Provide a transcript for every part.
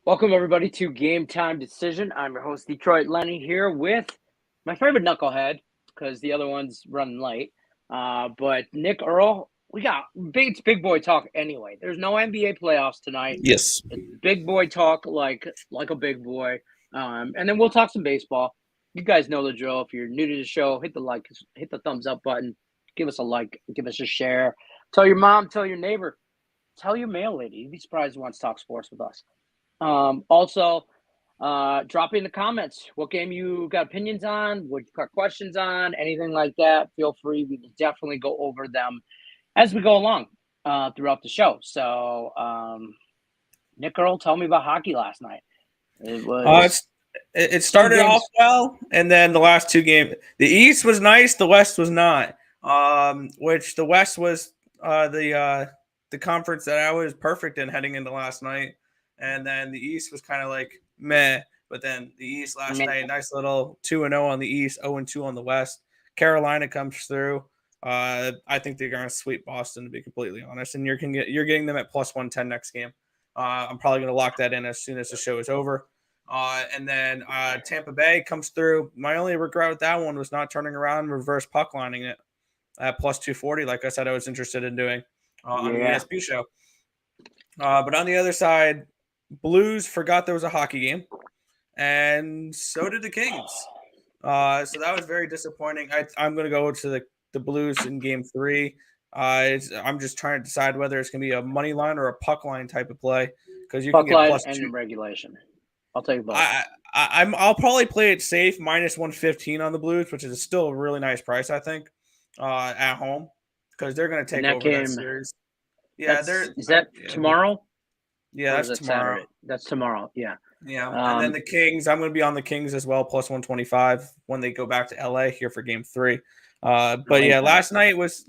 Welcome, everybody, to Game Time Decision. I'm your host, Detroit Lenny, here with my favorite knucklehead, because the other one's running late. But Nick Earl, it's big boy talk anyway. There's no NBA playoffs tonight. Yes. It's big boy talk like a big boy. And then we'll talk some baseball. You guys know the drill. If you're new to the show, hit the thumbs up button, give us a like, give us a share. Tell your mom, tell your neighbor, tell your mail lady. You'd be surprised who wants to talk sports with us. Also, drop in the comments what game you got opinions on, what you got questions on, anything like that. Feel free. We will definitely go over them as we go along throughout the show. So, Nick Earl, tell me about hockey last night. It was It started off well, and then the last two games, the East was nice, the West was not. Which the West was the conference that I was perfect in heading into last night, and then the East was kind of like meh. But then the East last night, nice little 2-0 on the East, 0-2 on the West. Carolina comes through. I think they're going to sweep Boston, to be completely honest, and you're getting them at plus 110 next game. I'm probably going to lock that in as soon as the show is over. And then Tampa Bay comes through. My only regret with that one was not turning around and reverse puck lining it at plus 240, like I said I was interested in doing on the ESP show. But on the other side, Blues forgot there was a hockey game, and so did the Kings. So that was very disappointing. I'm going to go to the Blues in game 3. I'm just trying to decide whether it's going to be a money line or a puck line type of play, because you puck can get line plus and 2 regulation. I'll take both. I'll probably play it safe, minus 115 on the Blues, which is still a really nice price, I think, at home, because they're going to take over that series. Yeah, is that tomorrow? Yeah, that's tomorrow. Saturday? That's tomorrow. Yeah. Yeah, and then the Kings, I'm going to be on the Kings as well, plus 125 when they go back to LA here for game 3. But yeah, last night was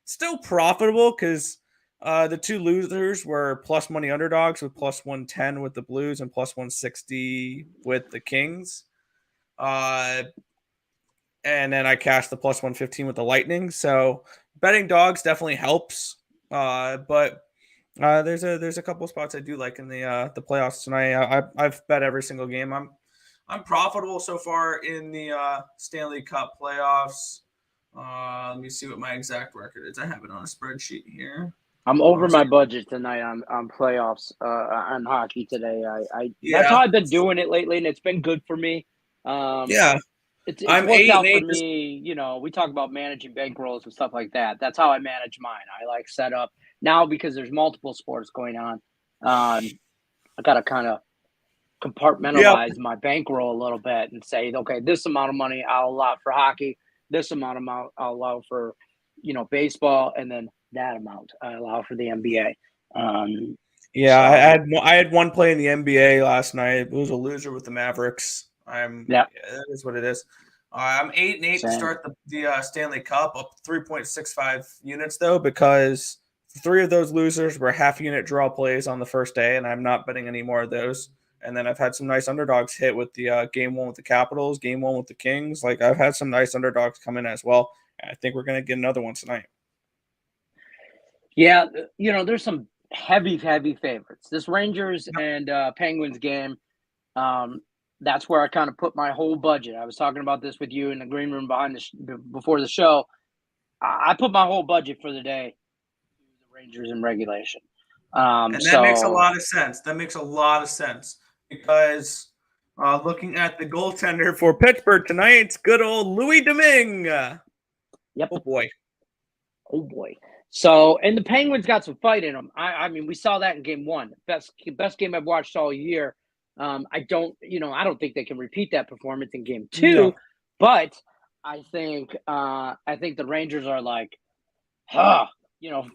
still profitable, because the two losers were plus money underdogs with plus 110 with the Blues and plus 160 with the Kings. And then I cashed the plus 115 with the Lightning. So betting dogs definitely helps. But there's a couple spots I do like in the playoffs tonight. I've bet every single game. I'm profitable so far in the Stanley Cup playoffs. Let me see what my exact record is. I have it on a spreadsheet here. I'm over my budget tonight on playoffs on hockey today. That's how I've been doing it lately, and it's been good for me. It's worked out for me. You know, we talk about managing bankrolls and stuff like that. That's how I manage mine. I like set up now, because there's multiple sports going on. I got to kind of compartmentalize my bankroll a little bit and say, okay, this amount of money I'll allow for hockey, this amount I'll allow for, baseball, and then that amount I allow for the NBA. I had one play in the NBA last night. It was a loser with the Mavericks. That is what it is. I'm 8-8 to start the Stanley Cup, up 3.65 units though, because 3 of those losers were half unit draw plays on the first day, and I'm not betting any more of those. And then I've had some nice underdogs hit with the game 1 with the Capitals, game 1 with the Kings. Like, I've had some nice underdogs come in as well. And I think we're going to get another one tonight. Yeah, there's some heavy favorites. This Rangers and Penguins game, that's where I kind of put my whole budget. I was talking about this with you in the green room before the show. I put my whole budget for the day to the Rangers in regulation. And that makes a lot of sense. That makes a lot of sense, because looking at the goaltender for Pittsburgh tonight, it's good old Louis Domingue. Yep. Oh, boy. So, and the Penguins got some fight in them. I mean, we saw that in game 1. Best game I've watched all year. I don't think they can repeat that performance in game 2, but I think the Rangers are like,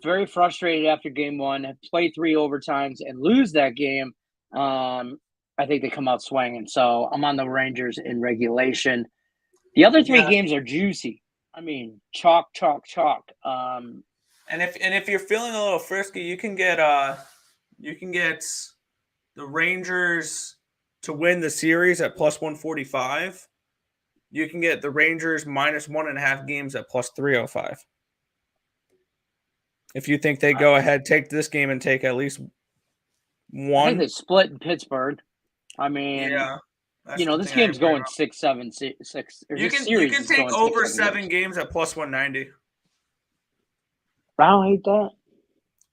very frustrated after game 1, play 3 overtimes and lose that game. I think they come out swinging. So I'm on the Rangers in regulation. The other 3 games are juicy. I mean, chalk. And if you're feeling a little frisky, you can get the Rangers to win the series at plus 145. You can get the Rangers minus 1.5 games at plus 305. If you think they go ahead, take this game and take at least I think one. they split in Pittsburgh. I mean, Yeah, that's the this thing I game's agree going on. 6-7, 6, or You this can series is take going 6, over 7 7 games. games at plus 190, I don't hate that.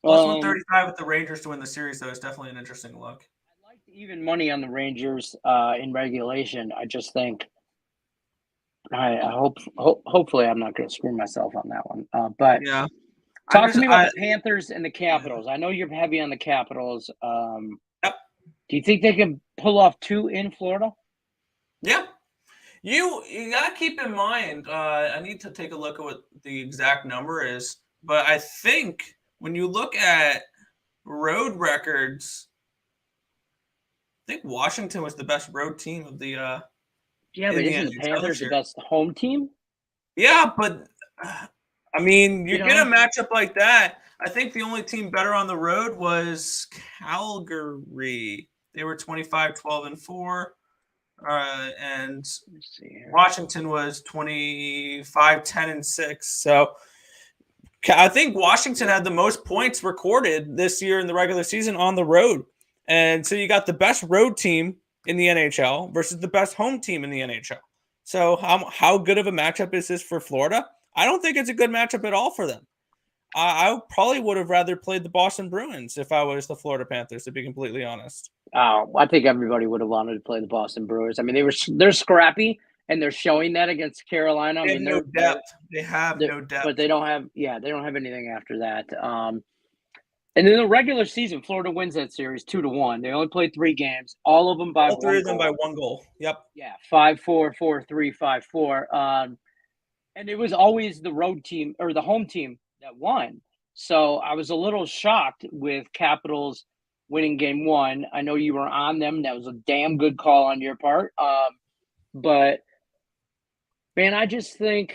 plus 135 with the Rangers to win the series. Though is definitely an interesting look. I like even money on the Rangers in regulation. I just think hopefully I'm not going to screw myself on that one. But Yeah, talk to me about the Panthers and the Capitals. I know you're heavy on the Capitals. Yep. Do you think they can pull off 2 in Florida? Yeah. You gotta keep in mind. I need to take a look at what the exact number is, but I think when you look at road records, I think Washington was the best road team of the Yeah, but in the isn't the NHL Panthers this the year. best home team? Yeah, but I mean, you You get a know? matchup like that. I think the only team better on the road was Calgary. They were 25-12-4. And Let me see here. Washington was 25-10-6. So I think Washington had the most points recorded this year in the regular season on the road. And so you got the best road team in the NHL versus the best home team in the NHL. So how good of a matchup is this for Florida? I don't think it's a good matchup at all for them. I probably would have rather played the Boston Bruins if I was the Florida Panthers, to be completely honest. Oh, I think everybody would have wanted to play the Boston Brewers. I mean, they're scrappy, and they're showing that against Carolina. I They have mean, no depth. They have no depth. But they don't have anything after that. And in the regular season, Florida wins that series 2-1. They only played 3 games, all of them by all 3 of them goal. by 1 goal. Yep. Yeah, 5-4, 4-3, 5-4. And it was always the road team or the home team that won. So I was a little shocked with Capitals winning game 1. I know you were on them. That was a damn good call on your part. But man, I think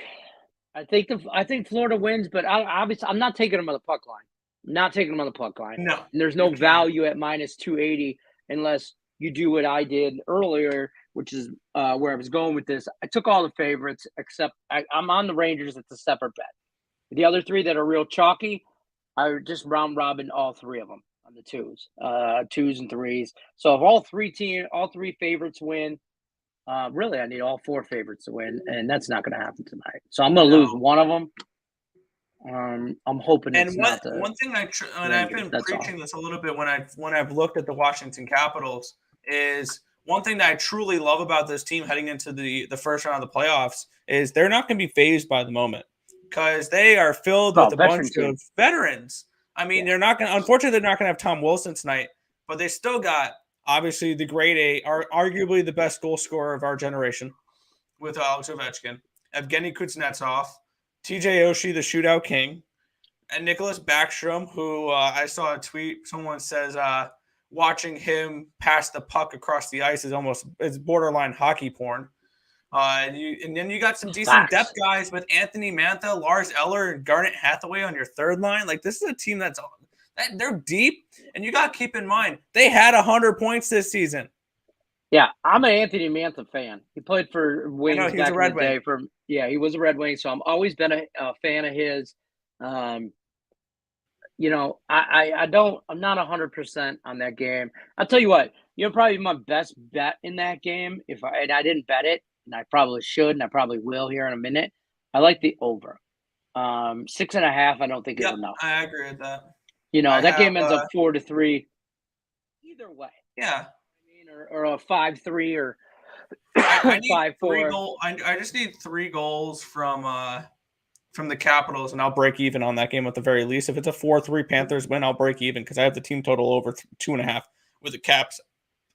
Florida wins, but obviously I'm not taking them on the puck line. I'm not taking them on the puck line. No. And there's no value at minus 280 unless you do what I did earlier, which is where I was going with this. I took all the favorites except I'm on the Rangers. It's a separate bet. The other 3 that are real chalky, I just round robin all 3 of them on the 2s and 3s. So if all 3 favorites win, really I need all 4 favorites to win, and that's not going to happen tonight. So I'm going to lose one of them. I'm hoping it's not the one thing and I've been preaching this a little bit when I've looked at the Washington Capitals is one thing that I truly love about this team heading into the first round of the playoffs is they're not going to be phased by the moment because they are filled with a bunch of veterans. I mean, they're not going to, unfortunately, they're not going to have Tom Wilson tonight, but they still got obviously the grade A, arguably the best goal scorer of our generation with Alex Ovechkin, Evgeny Kuznetsov, TJ Oshie, the shootout king, and Nicholas Backstrom, who I saw a tweet. Someone says watching him pass the puck across the ice is borderline hockey porn. And then you got some decent depth guys with Anthony Mantha, Lars Eller, and Garnet Hathaway on your third line. Like this is a team they're deep, and you got to keep in mind they had 100 points this season. Yeah, I'm an Anthony Mantha fan. He played for Wings back in the day. He was a Red Wing, so I've always been a fan of his. I'm not 100% on that game. I'll tell you what, probably my best bet in that game. And I didn't bet it, and I probably should, and I probably will here in a minute. I like the over. 6.5. I don't think is enough. I agree with that. That game ends up 4-3. Either way. Yeah. Or a 5-3 or I need 5-4. I just need 3 goals from the Capitals, and I'll break even on that game at the very least. If it's a 4-3 Panthers win, I'll break even because I have the team total over 2.5 with the Caps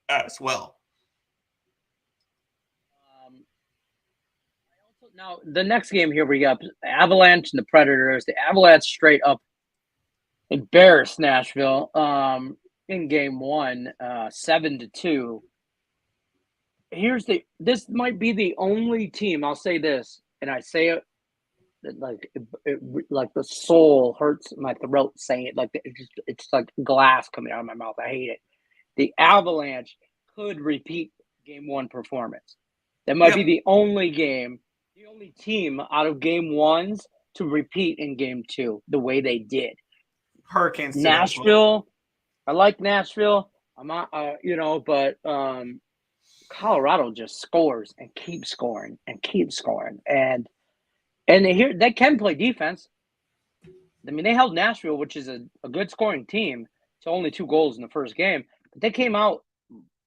as well. Now the next game here we got Avalanche and the Predators. The Avalanche straight up embarrassed Nashville. In game 1, 7-2. This might be the only team, I'll say this, and I say it like like the soul hurts my throat saying it, like it's like glass coming out of my mouth. I hate it. The Avalanche could repeat game 1 performance. That might be the only team out of game 1s to repeat in game 2 the way they did. Hurricanes. Nashville. I like Nashville. I'm not, but Colorado just scores and keeps scoring and keeps scoring, and they can play defense. I mean, they held Nashville, which is a good scoring team, to only 2 goals in the first game. But they came out.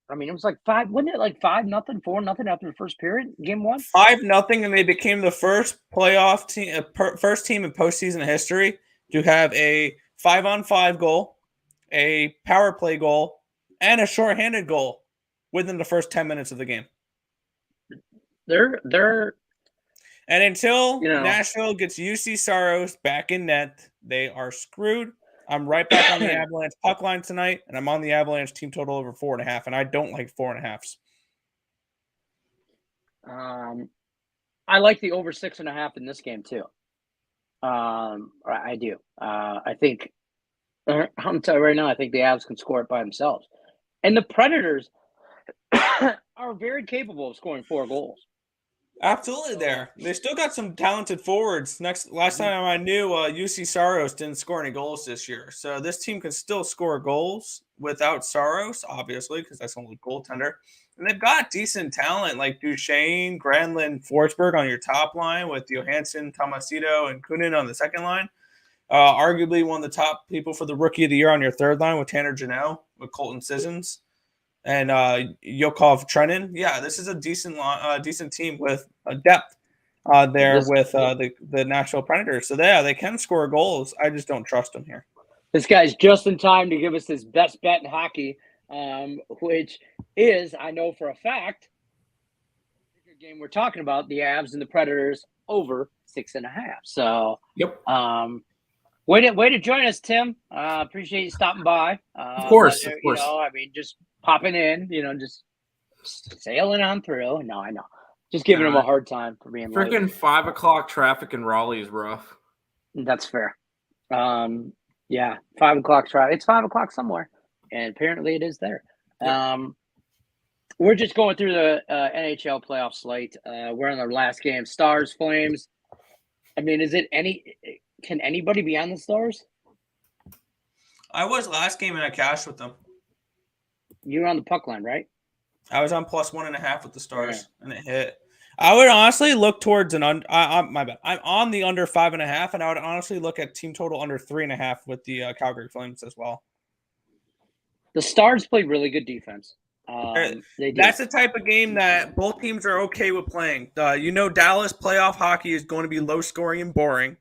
I mean, it was like 5. Wasn't it like 5-0, 4-0 after the first period, game 1? 5-0, and they became the first playoff team, first team in postseason history to have a 5-on-5 goal, a power play goal, and a shorthanded goal within the first 10 minutes of the game. They're And until Nashville gets UC Saros back in net, they are screwed. I'm right back on the Avalanche puck line tonight, and I'm on the Avalanche team total over 4.5, and I don't like 4.5s. I like the over 6.5 in this game too. I do. I think I'm telling you right now, I think the Avs can score it by themselves, and the Predators are very capable of scoring 4 goals. Absolutely, they still got some talented forwards. Last time I knew, UC Saros didn't score any goals this year, so this team can still score goals without Saros, obviously, because that's only goaltender. And they've got decent talent like Duchesne, Granlund, Forsberg on your top line with Johansson, Tomasito, and Kunin on the second line. Arguably one of the top people for the Rookie of the Year on your third line with Tanner Janelle, with Colton Sissons, and Yokov Trenin. Yeah, this is a decent team with a depth there with the Nashville Predators. So they can score goals. I just don't trust them here. This guy's just in time to give us his best bet in hockey, which is, I know for a fact, the game we're talking about, the Avs and the Predators over 6.5. So, yep. Way to join us, Tim. Appreciate you stopping by. Of course. I mean, just popping in, just sailing on through. No, I know. Just giving him a hard time for being freaking late. 5 o'clock traffic in Raleigh is rough. That's fair. Yeah, 5 o'clock traffic. It's 5 o'clock somewhere, and apparently it is there. Yep. We're just going through the NHL playoff slate. We're on our last game. Stars, Flames. I mean, can anybody be on the Stars? I was last game and I cashed with them. You were on the puck line, right? I was on plus 1.5 with the Stars, and it hit. I would honestly look towards my bad. I'm on the under 5.5, and I would honestly look at team total under 3.5 with the Calgary Flames as well. The Stars play really good defense. That's the type of game that both teams are okay with playing. Dallas playoff hockey is going to be low scoring and boring.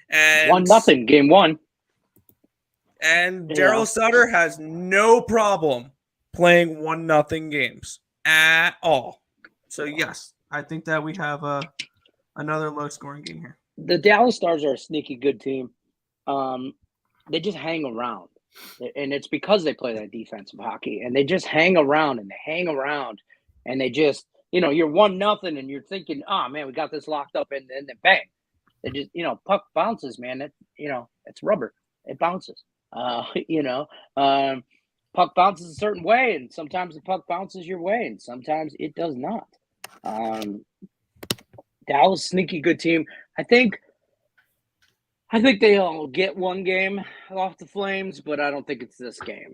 And 1-0 game 1. And Daryl Sutter has no problem playing 1-0 games at all. So yes, I think that we have another low scoring game here. The Dallas Stars are a sneaky good team. They just hang around. And it's because they play that defensive hockey, and they just hang around and they just, you're 1-0 and you're thinking, oh man, we got this locked up, and then bang. They just, puck bounces, man. It's rubber. It bounces. Puck bounces a certain way, and sometimes the puck bounces your way, and sometimes it does not. Dallas, sneaky good team. I think they'll get one game off the Flames, but I don't think it's this game.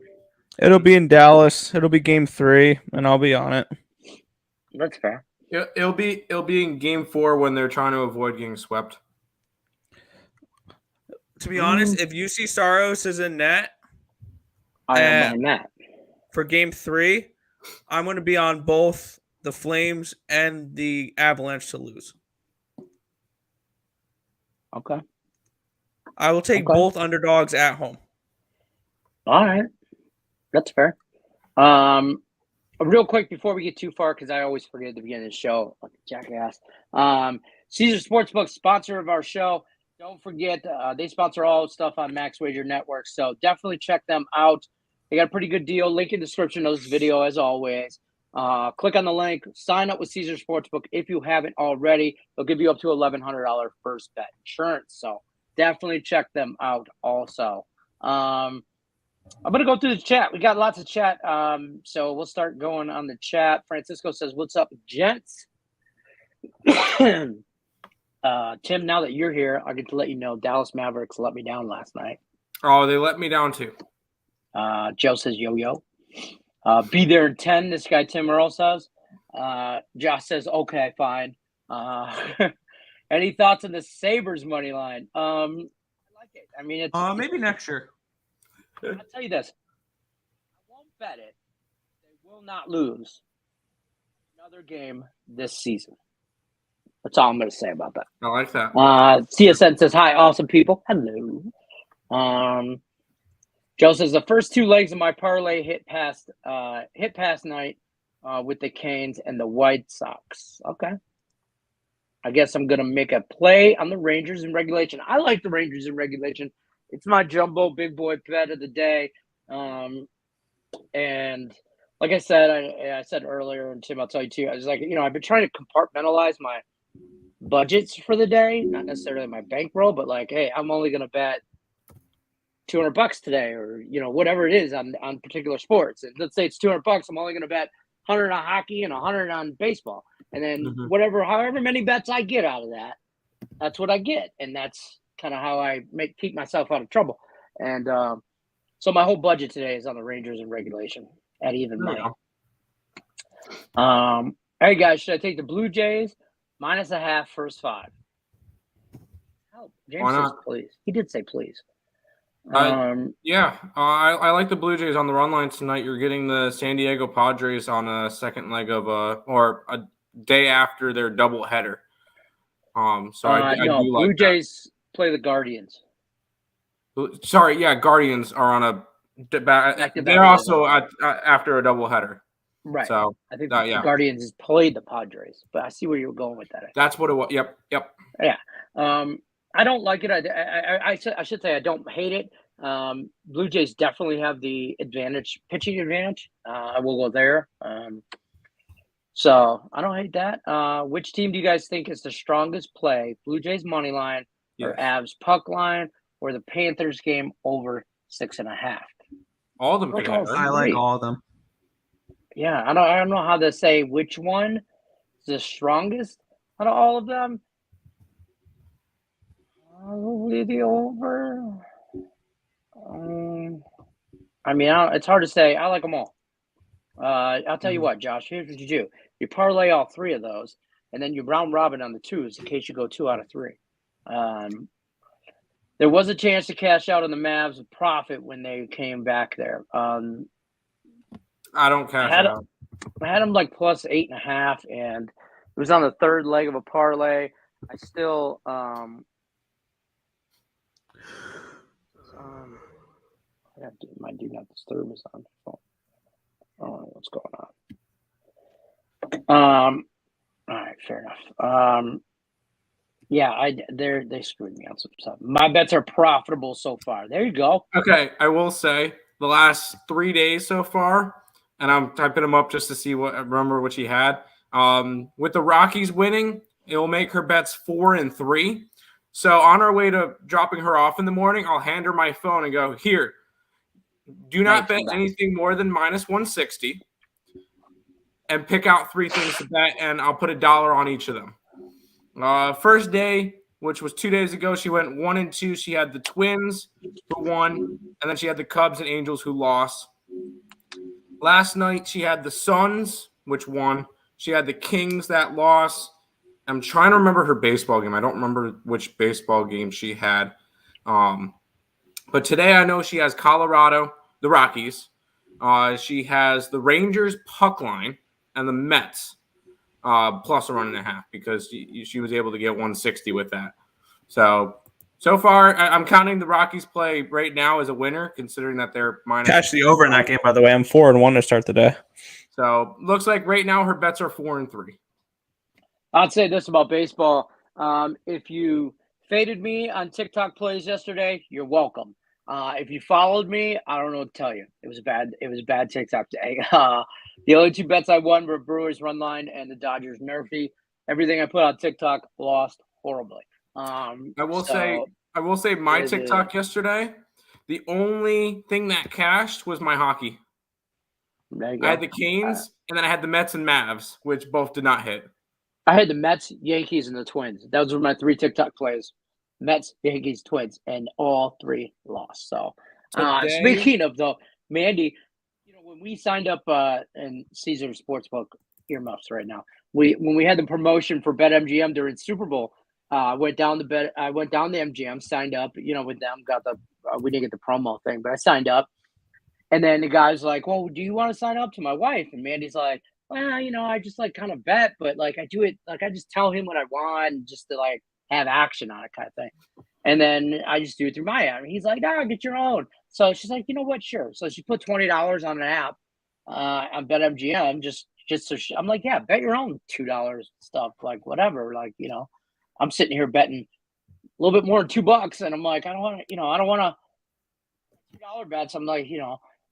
It'll be in Dallas. It'll be game 3, and I'll be on it. That's fair. It'll be in game 4 when they're trying to avoid getting swept. To be honest, if UC Saros is in net, I am on that. For game 3, I'm going to be on both the Flames and the Avalanche to lose. Okay. I will take both underdogs at home. All right. That's fair. Real quick before we get too far, because I always forget at the beginning of the show, like a jackass. Caesar Sportsbook, sponsor of our show. Don't forget, they sponsor all stuff on Max Wager Network, so definitely check them out. They got a pretty good deal. Link in the description of this video, as always. Click on the link. Sign up with Caesar Sportsbook if you haven't already. They'll give you up to $1,100 first bet insurance, so definitely check them out also. I'm going to go through the chat. We got lots of chat, so we'll start going on the chat. Francisco says, what's up, gents? Tim, now that you're here, I get to let you know Dallas Mavericks let me down last night. Oh, they let me down too. Joe says yo-yo. Be there in 10, this guy Tim Earl says. Josh says, okay, fine. Any thoughts on the Sabres money line? I like it. I mean, it's maybe next year. I'll tell you this. I won't bet it. They will not lose another game this season. That's all I'm going to say about that. I like that. CSN says, hi, awesome people. Hello. Joe says, the first two legs of my parlay hit past night with the Canes and the White Sox. Okay. I guess I'm going to make a play on the Rangers in regulation. I like the Rangers in regulation. It's my jumbo big boy bet of the day. And like I said, I said earlier, and Tim, I'll tell you too, I was like, I've been trying to compartmentalize my budgets for the day, not necessarily my bankroll, but like, hey, I'm only going to bet $200 today, or whatever it is on particular sports. And let's say it's $200, I'm only going to bet 100 on hockey and 100 on baseball, and then however many bets I get out of that, that's what I get, and that's kind of how I keep myself out of trouble. And so my whole budget today is on the Rangers in regulation at even money. All right, guys, should I take the Blue Jays -0.5 first 5? Help. James says please. He did say please. Yeah, I like the Blue Jays on the run line tonight. You're getting the San Diego Padres on a second leg of or a day after their doubleheader. So I do like Blue Jays play the Guardians. Sorry, yeah, Guardians are on a. They're also after a doubleheader. Right. So I think the Guardians has played the Padres, but I see where you're going with that. That's what it was. Yep. Yeah. I don't like it. I should say I don't hate it. Blue Jays definitely have the pitching advantage. I will go there. So I don't hate that. Which team do you guys think is the strongest play? Blue Jays money line, or Avs puck line, or the Panthers game over 6.5? All of them. I like all of them. Yeah, I don't know how to say which one is the strongest out of all of them. Probably the over. I mean, it's hard to say. I like them all. I'll tell you what, Josh. Here's what you do: you parlay all 3 of those, and then you round robin on the 2s in case you go 2 out of 3. There was a chance to cash out on the Mavs with profit when they came back there. I don't cash out. I had them like plus 8.5, and it was on the 3rd leg of a parlay. I still I have to, my do not disturb is on the phone. I don't know what's going on. All right, fair enough. Yeah, they screwed me on some stuff. My bets are profitable so far. There you go. Okay, I will say the last 3 days so far, and I'm typing them up just to see remember what she had. With the Rockies winning, it will make her bets 4 and 3. So on our way to dropping her off in the morning, I'll hand her my phone and go, here, do not bet anything more than -160, and pick out 3 things to bet, and I'll put $1 on each of them. First day, which was 2 days ago, she went 1 and 2. She had the Twins who won, and then she had the Cubs and Angels who lost. Last night, she had the Suns, which won. She had the Kings that lost. I'm trying to remember her baseball game. I don't remember which baseball game she had. But today I know she has Colorado, the Rockies. She has the Rangers puck line and the Mets plus a 1.5 because she was able to get 160 with that. So far, I'm counting the Rockies play right now as a winner, considering that they're minus. Cash the over in that game, by the way. I'm 4-1 to start the day. So looks like right now her bets are 4 and 3. I'd say this about baseball. If you faded me on TikTok plays yesterday, you're welcome. If you followed me, I don't know what to tell you. It was a bad TikTok day. The only 2 bets I won were Brewers run line and the Dodgers Murphy. Everything I put on TikTok lost horribly. I will say my TikTok yesterday, the only thing that cashed was my hockey. I had the Canes, and then I had the Mets and Mavs, which both did not hit. I had the Mets, Yankees, and the Twins. Those were my 3 TikTok plays. Mets, Yankees, Twins, and all 3 lost. So, speaking of, though, Mandy, when we signed up in Caesar Sportsbook, earmuffs right now. When we had the promotion for BetMGM during Super Bowl, I went down to MGM, signed up, with them, got we didn't get the promo thing, but I signed up. And then the guy's like, well, do you want to sign up to my wife? And Mandy's like, well, I just like kind of bet, but like I do it, like I just tell him what I want just to like have action on it kind of thing. And then I just do it through my app. And he's like, no, get your own. So she's like, you know what? Sure. So she put $20 on an app on BetMGM just so I'm like, yeah, bet your own $2 stuff, like whatever. Like, I'm sitting here betting a little bit more than $2. And I'm like, I don't want to $2 bets. I'm like,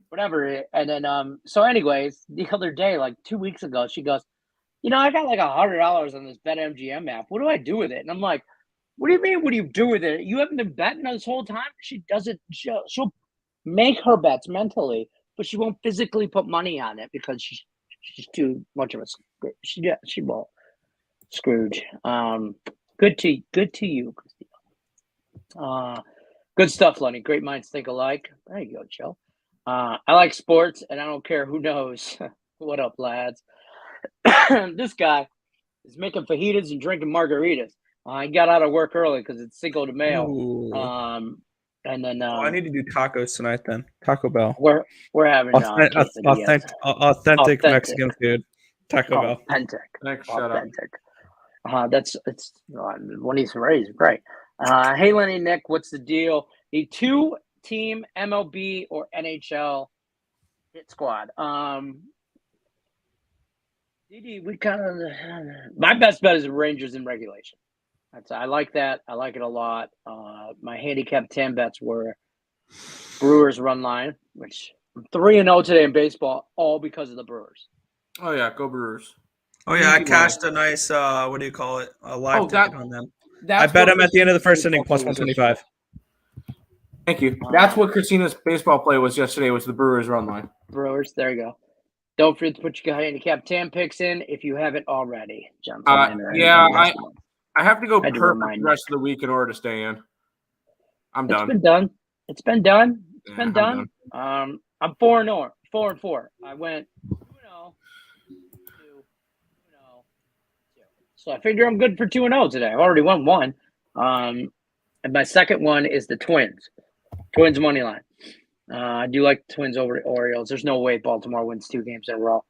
whatever. And then, so anyways, the other day, like 2 weeks ago, she goes, I got like $100 on this BetMGM app. What do I do with it? And I'm like, what do you mean? What do you do with it? You haven't been betting this whole time? She doesn't. She'll make her bets mentally, but she won't physically put money on it because she's too much of a she won't. Scrooge. Good to you, Christina. Good stuff, Lenny. Great minds think alike. There you go, Joe. I like sports, and I don't care who knows. What up, lads? This guy is making fajitas and drinking margaritas. I got out of work early because it's Cinco de Mayo. And then I need to do tacos tonight. Then Taco Bell. We're having authentic Mexican food. Taco Bell. Authentic. It's when he's raised, great. Hey, Lenny, Nick, what's the deal? The 2-team MLB or NHL hit squad. We kind of my best bet is the Rangers in regulation. I like that. I like it a lot. My handicap 10 bets were Brewers run line, which I'm 3-0 today in baseball, all because of the Brewers. Oh yeah, go Brewers. Oh yeah, I cashed a nice what do you call it? A live ticket on them. I bet them at the end of the first inning plus 125. Thank you. That's what Christina's baseball play was yesterday. Was the Brewers run line? Brewers. There you go. Don't forget to put your handicap 10 picks in if you haven't already, gentlemen. I have to go perfect the rest of the week in order to stay in. I'm done. It's been done. I'm 4-0. 4-4. I went 2-0. So I figure I'm good for 2-0 today. I've already won one. And my second one is the Twins. Twins money line. I do like the Twins over the Orioles. There's no way Baltimore wins 2 games in a row.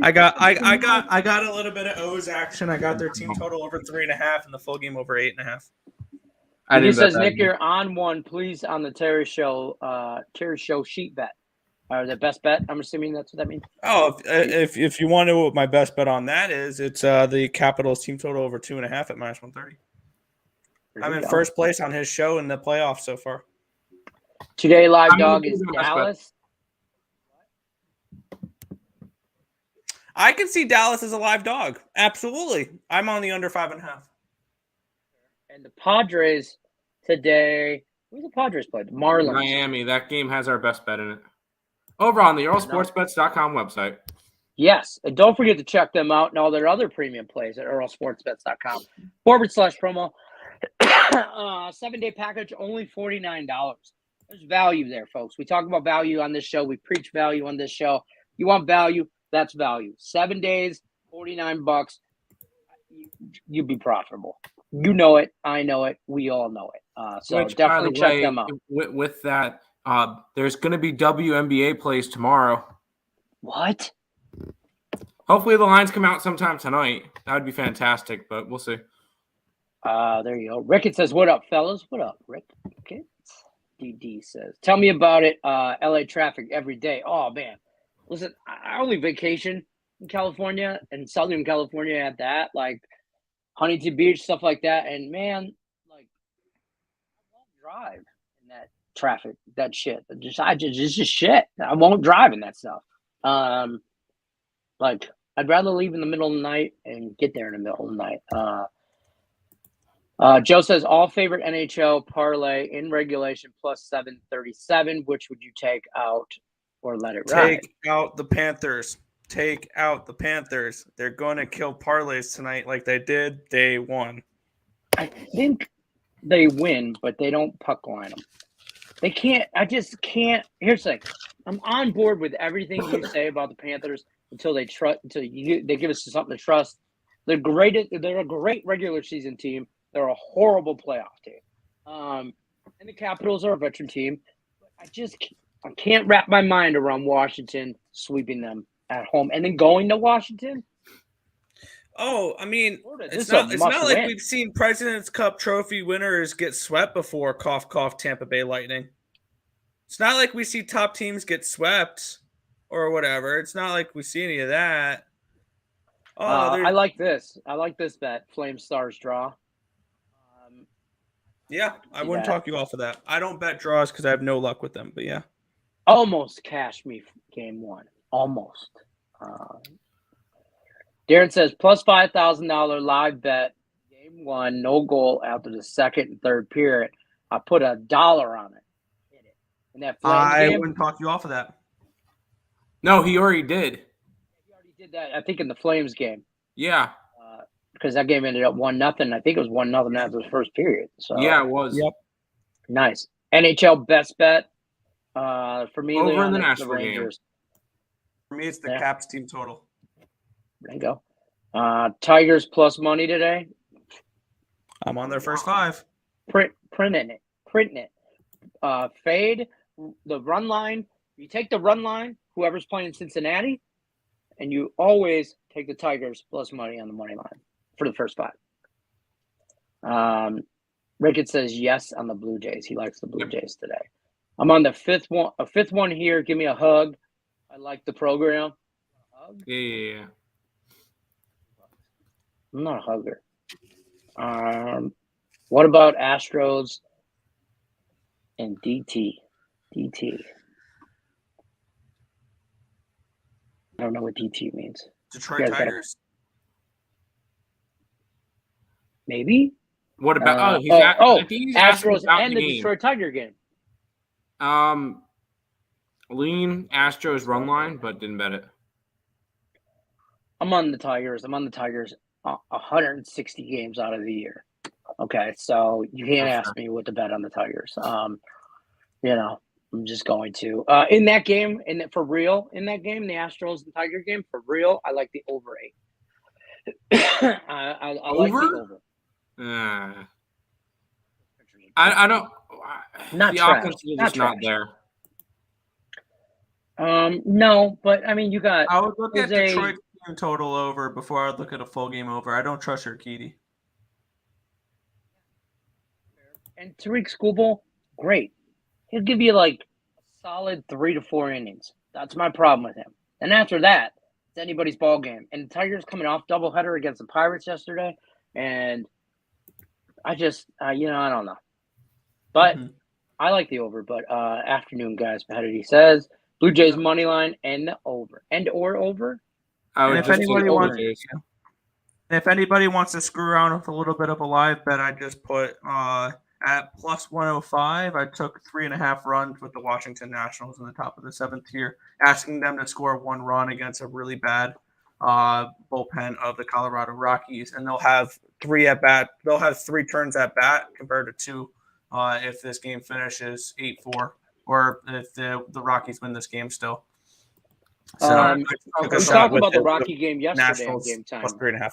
I got a little bit of O's action. I got their team total over 3.5 and the full game over 8.5. He says, Nick, you're on one, please, on the Terry Show sheet bet. Or the best bet. I'm assuming that's what that means. Oh, if you want to know what my best bet on that is, it's the Capitals team total over 2.5 at -130. I'm in first place on his show in the playoffs so far. Today, live dog is Dallas. I can see Dallas as a live dog. Absolutely. I'm on the under 5.5. And the Padres today. Who's the Padres play? The Marlins. Miami. That game has our best bet in it. Over on the EarlSportsBets.com website. Yes. And don't forget to check them out and all their other premium plays at EarlSportsBets.com /promo. 7-day package, only $49. There's value there, folks. We talk about value on this show. We preach value on this show. You want value? That's value. 7 days, $49. You'd be profitable. You know it. I know it. We all know it. So definitely check them out. With that, there's going to be WNBA plays tomorrow. What? Hopefully the lines come out sometime tonight. That would be fantastic, but we'll see. There you go. Rickett says, what up, fellas? What up, Rick? Okay. DD says, tell me about it. LA traffic every day. Oh, man. Listen, I only vacation in California and Southern California at that, like Huntington Beach, stuff like that. And, man, like, I won't drive in that traffic, that shit. It's just shit. I won't drive in that stuff. Like, I'd rather leave in the middle of the night and get there in the middle of the night. Joe says, all favorite NHL parlay in regulation plus 737. Which would you take out or let it ride? Take out the Panthers. Take out the Panthers. They're going to kill parlays tonight like they did day one. I think they win, but they don't puck line them. They can't. I just can't. Here's the thing. I'm on board with everything you say about the Panthers until they trust. They give us something to trust. They're great. They're a great regular season team. They're a horrible playoff team. And the Capitals are a veteran team. I can't wrap my mind around Washington sweeping them at home and then going to Washington. Oh, I mean, It's not like we've seen President's Cup trophy winners get swept before, cough, cough, Tampa Bay Lightning. It's not like we see top teams get swept or whatever. It's not like we see any of that. I like this. I like this bet. Flame Stars draw. Yeah, I wouldn't talk you off of that. I don't bet draws because I have no luck with them, but yeah. Almost cashed me game one. Almost. Darren says plus $5,000 live bet. Game one, no goal after the second and third period. I put $1 on it. Hit it. And that I wouldn't talk you off of that. No, he already did. He already did that, I think, in the Flames game. Yeah. Because that game ended up 1-0. I think it was 1-0 after the first period. So yeah, it was. Yep. Nice. NHL best bet for me. Over Leon, in the it's Nashville Rangers. For me, it's the Caps team total. There you go. Tigers plus money today. I'm on their first 5. Printing it. Fade the run line. You take the run line, whoever's playing Cincinnati, and you always take the Tigers plus money on the money line for the first 5. Rickett says yes on the Blue Jays. He likes the Blue Jays today. I'm on the fifth one here. Give me a hug. I like the program. Yeah. I'm not a hugger. What about Astros and DT? I don't know what DT means. Detroit Tigers. Maybe. What about Astros and the Detroit Tiger game. Lean Astros run line, but didn't bet it. I'm on the Tigers. 160 games out of the year. Okay, so you can't ask me what to bet on the Tigers. I'm just going to. In that game, the Astros and Tiger game, for real, I like the over 8. I like the over. I don't. Not the trash. offense is just not there. No, but I mean, you got. I would look at Detroit total over before I would look at a full game over. I don't trust Urquidy. And Tariq Skubal, great. He'll give you like a solid 3 to 4 innings. That's my problem with him. And after that, it's anybody's ball game. And the Tigers coming off doubleheader against the Pirates yesterday, and I just, I don't know. But I like the over. But afternoon, guys, Beheddy says Blue Jays money line and the over. And or over. If anybody wants to screw around with a little bit of a live bet, I just put at plus 105. I took 3.5 runs with the Washington Nationals in the top of the 7th tier, asking them to score 1 run against a really bad bullpen of the Colorado Rockies, and they'll have 3 at bat. They'll have 3 turns at bat compared to 2 if this game finishes 8-4, or if the Rockies win this game still. So we talked about the Rocky game yesterday. Game time. Plus 3.5.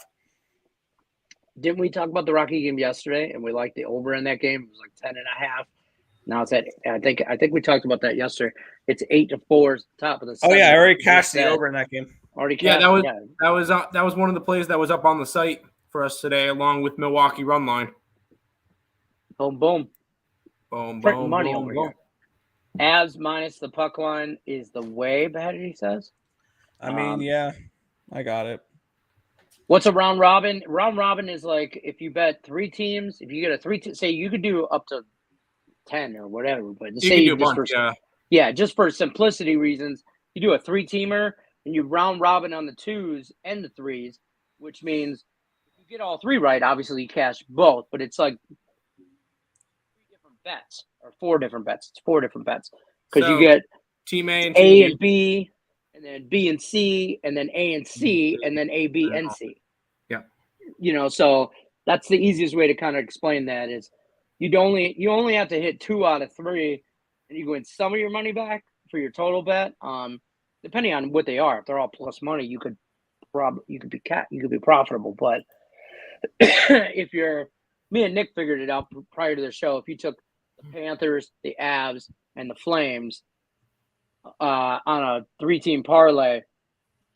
Didn't we talk about the Rocky game yesterday? And we liked the over in that game. It was like 10.5. Now it's at. I think we talked about that yesterday. It's 8-4, top of the. Oh yeah, I already cashed the over in that game. Already cashed. Yeah, that was one of the plays that was up on the site for us today, along with Milwaukee run line. Boom, boom, boom, boom, money boom, over boom. here. Avs minus the puck line is the way, Beheddy says. I mean, yeah, I got it. What's a round robin? Round robin is like if you bet 3 teams, if you get a 3, say you could do up to 10 or whatever, but just for simplicity reasons, you do a 3-teamer and you round robin on the 2s and the 3s, which means if you get all 3 right, obviously you cash both, but it's like 3 different bets or 4 different bets. It's 4 different bets because you get team A and A and B, and then B and C, and then A and C, and then A, B, and C. Yeah. So that's the easiest way to kind of explain that is you only have to hit 2 out of 3 and you win some of your money back for your total bet. Depending on what they are, if they're all plus money, you could be profitable. But if you're me and Nick figured it out prior to the show, if you took the Panthers, the Avs, and the Flames on a 3-team parlay,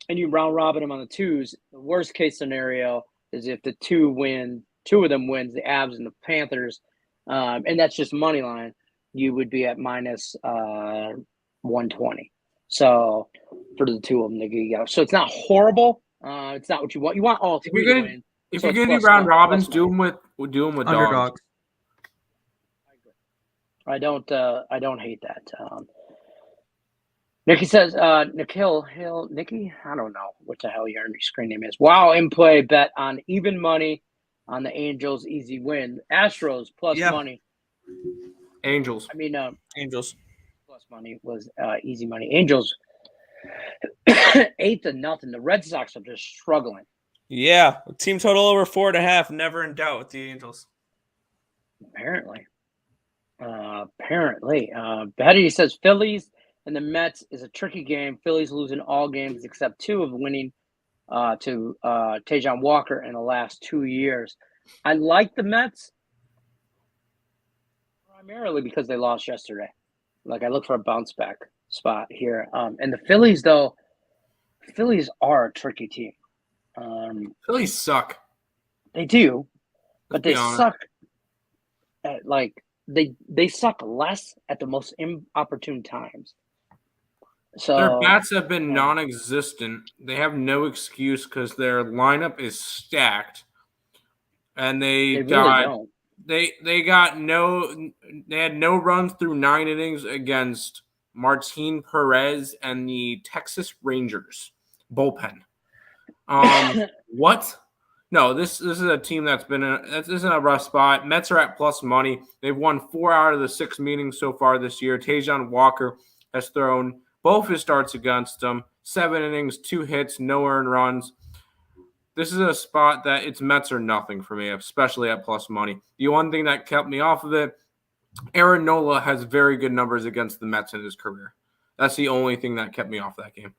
and you round robin them on the twos, the worst case scenario is if the two of them wins, the Avs and the Panthers, and that's just money line, you would be at minus 120. So for the two of them, so it's not horrible. It's not what you want. You want all three to win. If you're gonna do round robins, do them with underdogs. I don't hate that. Nicky says, Nicky, I don't know what the hell your screen name is. Wow, in play bet on even money on the Angels, easy win. Astros plus money. Angels. Angels plus money was easy money. Angels 8-0. The Red Sox are just struggling. Yeah, team total over 4.5. Never in doubt with the Angels. Apparently. Betty says Phillies and the Mets is a tricky game. Phillies losing all games except 2 of winning to Tajon Walker in the last 2 years. I like the Mets primarily because they lost yesterday. Like I look for a bounce back spot here. And the Phillies, though, are a tricky team. Phillies suck. They do, but they suck at they suck less at the most inopportune times. So their bats have been non-existent. They have no excuse because their lineup is stacked, and they had no runs through 9 innings against Martin Perez and the Texas Rangers bullpen. What? No, this is a team that's this isn't a rough spot. Mets are at plus money. They've won 4 out of the 6 meetings so far this year. Tajon Walker has thrown both his starts against them. 7 innings, 2 hits, no earned runs. This is a spot that it's Mets or nothing for me, especially at plus money. The one thing that kept me off of it, Aaron Nola has very good numbers against the Mets in his career. That's the only thing that kept me off that game.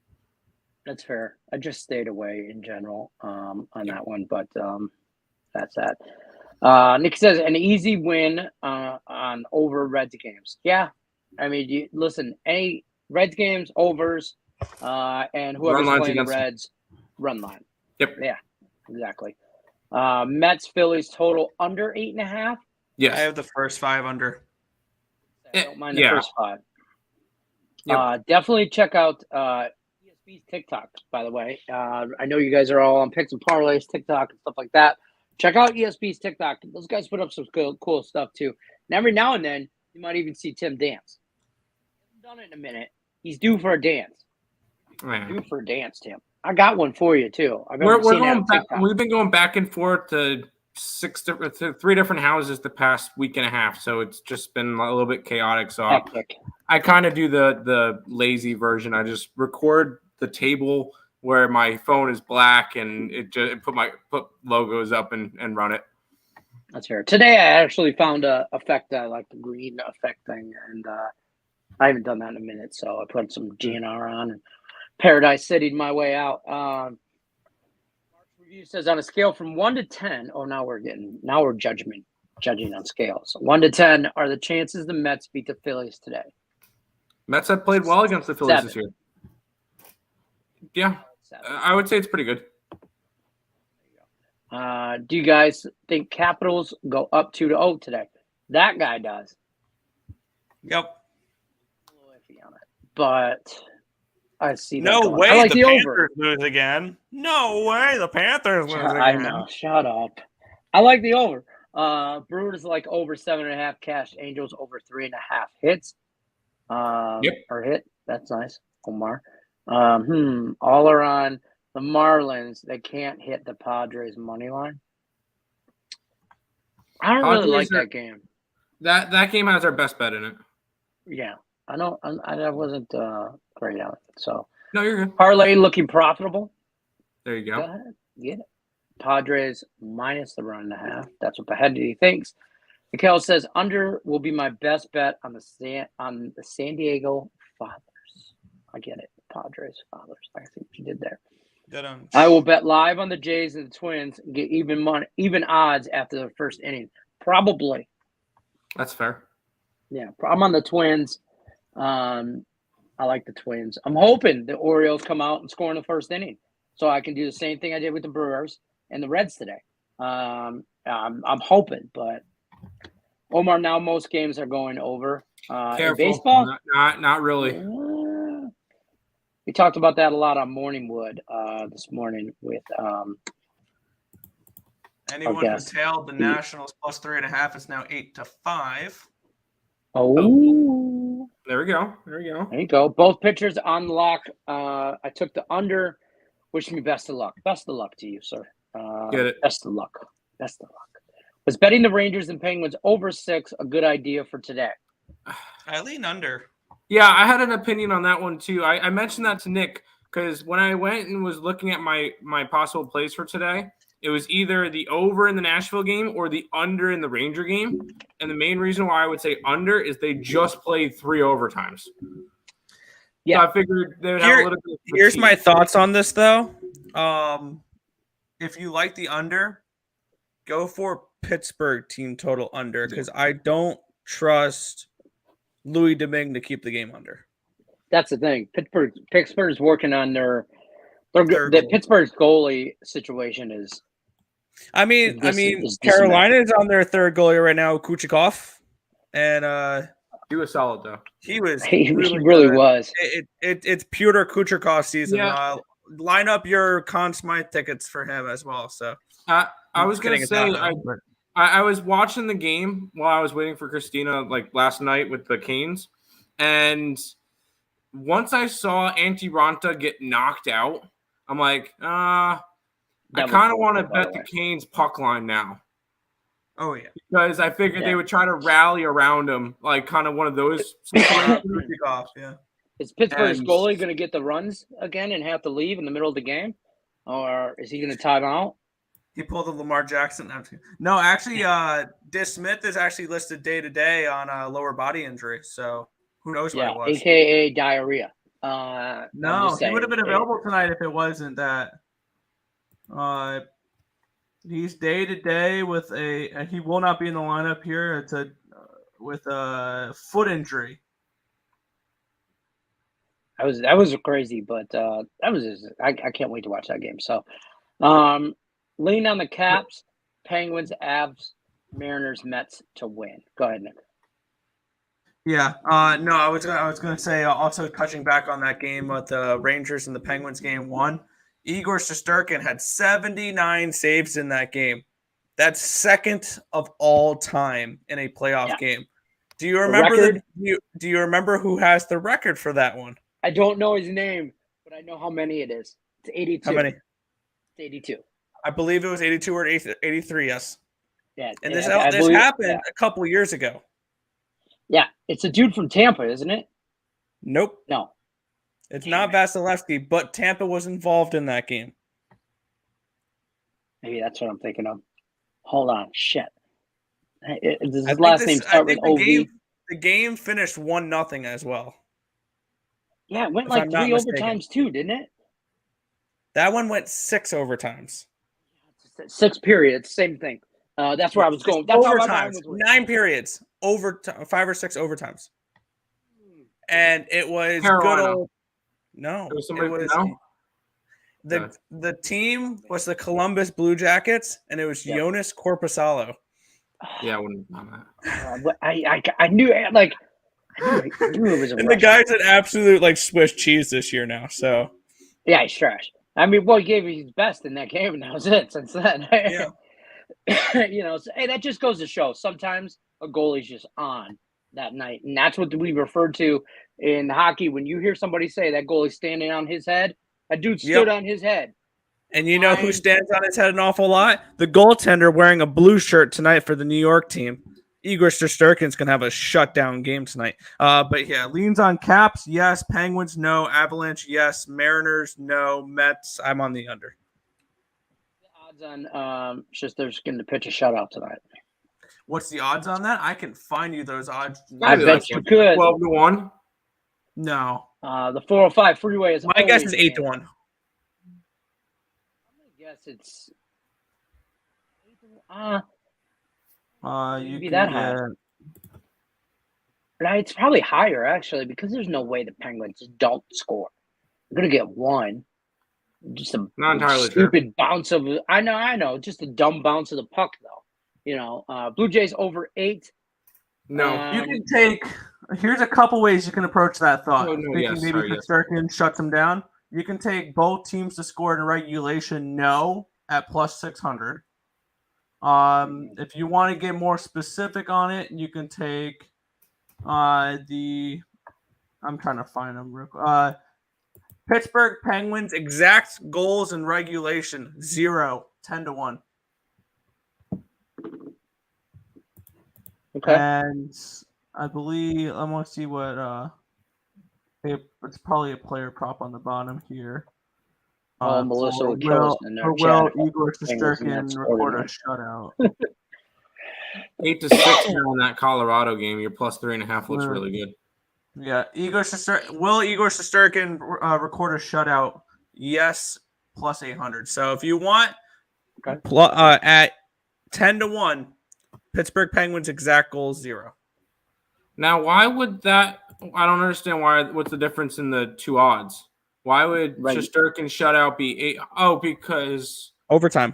That's fair. I just stayed away in general on that one, but that's that. Nick says an easy win on over Reds games. Yeah, I mean, listen, any Reds games overs, and whoever's playing the Reds run line. Yep. Yeah, exactly. Mets Phillies total under 8.5. Yes, I have the first 5 under. I don't mind the first 5. Yep. Definitely check out ESP's TikTok, by the way. I know you guys are all on Picks and Parlays, TikTok, and stuff like that. Check out ESP's TikTok. Those guys put up some cool stuff, too. And every now and then, you might even see Tim dance. He hasn't done it in a minute. He's due for a dance. Due for a dance, Tim. I got one for you, too. We've been going back and forth to 3 different houses the past week and a half, so it's just been a little bit chaotic. So I kind of do the lazy version. I just record the table where my phone is black and put logos up and run it. That's fair. Today I actually found a effect that I like, the green effect thing, and I haven't done that in a minute, so I put some GNR on and Paradise City'd my way out. Mark's review says on a scale from 1 to 10. Oh, now we're judging on scales. 1 to 10 are the chances the Mets beat the Phillies today. Mets have played well against the Phillies this year. Yeah, 7. I would say it's pretty good. Do you guys think Capitals go up 2-0 today? That guy does. Yep. A little iffy on it, but I see that. No way I like the Panthers over. Lose again. No way the Panthers lose again. I know. Shut up. I like the over. Brewers like over 7.5 cash. Angels over 3.5 hits. Or hit. That's nice. Omar. All are on the Marlins. They can't hit the Padres money line. I don't really like that game. That game has our best bet in it. Yeah. I wasn't great on it. So no, you're good. Parlay looking profitable. There you go. Go ahead. Get it. Padres minus the 1.5. That's what Beheady thinks. Mikhail says under will be my best bet on the San Diego Fathers. I get it. Padres, Fathers. I see what you did there. I will bet live on the Jays and the Twins and get even odds after the first inning. Probably. That's fair. Yeah, I'm on the Twins. I like the Twins. I'm hoping the Orioles come out and score in the first inning, so I can do the same thing I did with the Brewers and the Reds today. I'm hoping, but Omar, now most games are going over. In baseball, not really. We talked about that a lot on Morningwood this morning with anyone who tailed the Nationals plus 3.5 is now 8-5. Oh, there we go. There you go. Both pitchers on lock. I took the under. Wish me best of luck. Best of luck to you, sir. Get it. Best of luck. Was betting the Rangers and Penguins over 6 a good idea for today? I lean under. Yeah, I had an opinion on that one too. I mentioned that to Nick because when I went and was looking at my possible plays for today, it was either the over in the Nashville game or the under in the Ranger game. And the main reason why I would say under is they just played 3 overtimes. Yeah, so I figured they would have a little bit of here's my thoughts on this though. If you like the under, go for Pittsburgh team total under because I don't trust Louis Domingue to keep the game under. That's the thing. Pittsburgh's working on their Pittsburgh's goalie situation is. I mean, Carolina is on their third goalie right now, Kuchikov, and he was solid though. He really was. It's Pyotr Kucherov season. Yeah. Line up your Conn Smythe tickets for him as well. So I was going to say I was watching the game while I was waiting for Christina like last night with the Canes, and once I saw Antti Ranta get knocked out, I'm like, I kind of want to bet the Canes puck line now. Oh yeah, because I figured they would try to rally around him, like kind of one of those. Yeah. Is Pittsburgh's goalie going to get the runs again and have to leave in the middle of the game, or is he going to time out? He pulled the Lamar Jackson. No, actually, Dis Smith is actually listed day-to-day on a lower body injury. So who knows what it was? AKA diarrhea. No, he would have been available tonight if it wasn't that. He's day-to-day with he will not be in the lineup here. It's with a foot injury. That was crazy, but I can't wait to watch that game. So, lean on the Caps, Penguins, Avs, Mariners, Mets to win. Go ahead, Nick. Yeah. No, I was gonna say also touching back on that game with the Rangers and the Penguins game 1. Igor Shesterkin had 79 saves in that game. That's second of all time in a playoff game. Do you remember do you remember who has the record for that one? I don't know his name, but I know how many it is. It's 82. How many? It's 82. I believe it was 82 or 83, yes. Yeah. And this happened a couple years ago. Yeah. It's a dude from Tampa, isn't it? Nope. No. It's not Vasilevsky, but Tampa was involved in that game. Maybe that's what I'm thinking of. Hold on. Shit. Does his last name start with OV? The game finished 1-0 as well. Yeah, it went like 3 overtimes too, didn't it? That one went 6 overtimes. 6 periods, same thing. That's where I was going. That's overtimes. 9 periods, 5 or 6 overtimes. And it was Carolina. Good old. No, the team was the Columbus Blue Jackets, and it was Jonas Korpisalo. Yeah, I wouldn't have done that. But I knew it was a and the guy's an absolute like Swiss cheese this year now. So yeah, he's trash. I mean, he gave his best in that game, and that was it since then. Yeah. That just goes to show sometimes a goalie's just on that night, and that's what we referred to in hockey. When you hear somebody say that goalie's standing on his head, a dude stood on his head. And you know who stands on his head an awful lot? The goaltender wearing a blue shirt tonight for the New York team. Igor Shesterkin's going to have a shutdown game tonight. But yeah, leans on Caps, yes. Penguins, no. Avalanche, yes. Mariners, no. Mets, I'm on the under. The odds on Shesterkin to pitch a shutout tonight. What's the odds on that? I can find you those odds. I bet you could. 12-1. No. The 405 freeway is. My guess is 8-1. I'm gonna guess it's. You Maybe can that get... high. But it's probably higher actually because there's no way the Penguins just don't score. They're gonna get one. Just a Not entirely stupid bounce of. I know. Just a dumb bounce of the puck though. Blue Jays over 8. No. You can take. Here's a couple ways you can approach that thought. Thinking maybe Shesterkin shuts them down. You can take both teams to score in regulation. No, at plus 600. If you want to get more specific on it, you can take the. I'm trying to find them real quick. Pittsburgh Penguins exact goals in regulation 0, 10-1. Okay. And I believe I want to see what it's probably a player prop on the bottom here. Melissa would kill us in their Will chat. Igor Shesterkin record a shutout. 8-6 now in that Colorado game. Your plus 3.5 looks really good. Yeah, Will Igor Shesterkin record a shutout? Yes, plus 800. So if you want, at 10-1, Pittsburgh Penguins exact goals 0. Now, why would that? I don't understand why. What's the difference in the two odds? Why would Shesterkin shutout be 8? Oh, because overtime.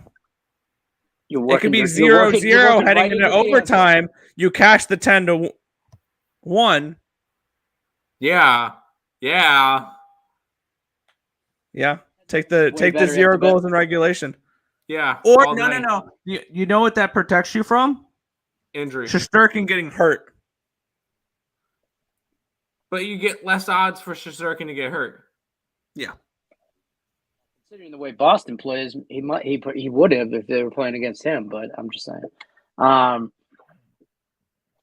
It could be 0-0 heading into overtime. You cash the 10-1. Yeah. Take the 0 goals in regulation. Yeah. Or no. You know what that protects you from? Injury. Shesterkin getting hurt. But you get less odds for Shesterkin to get hurt. Yeah. Considering the way Boston plays, he would have if they were playing against him. But I'm just saying,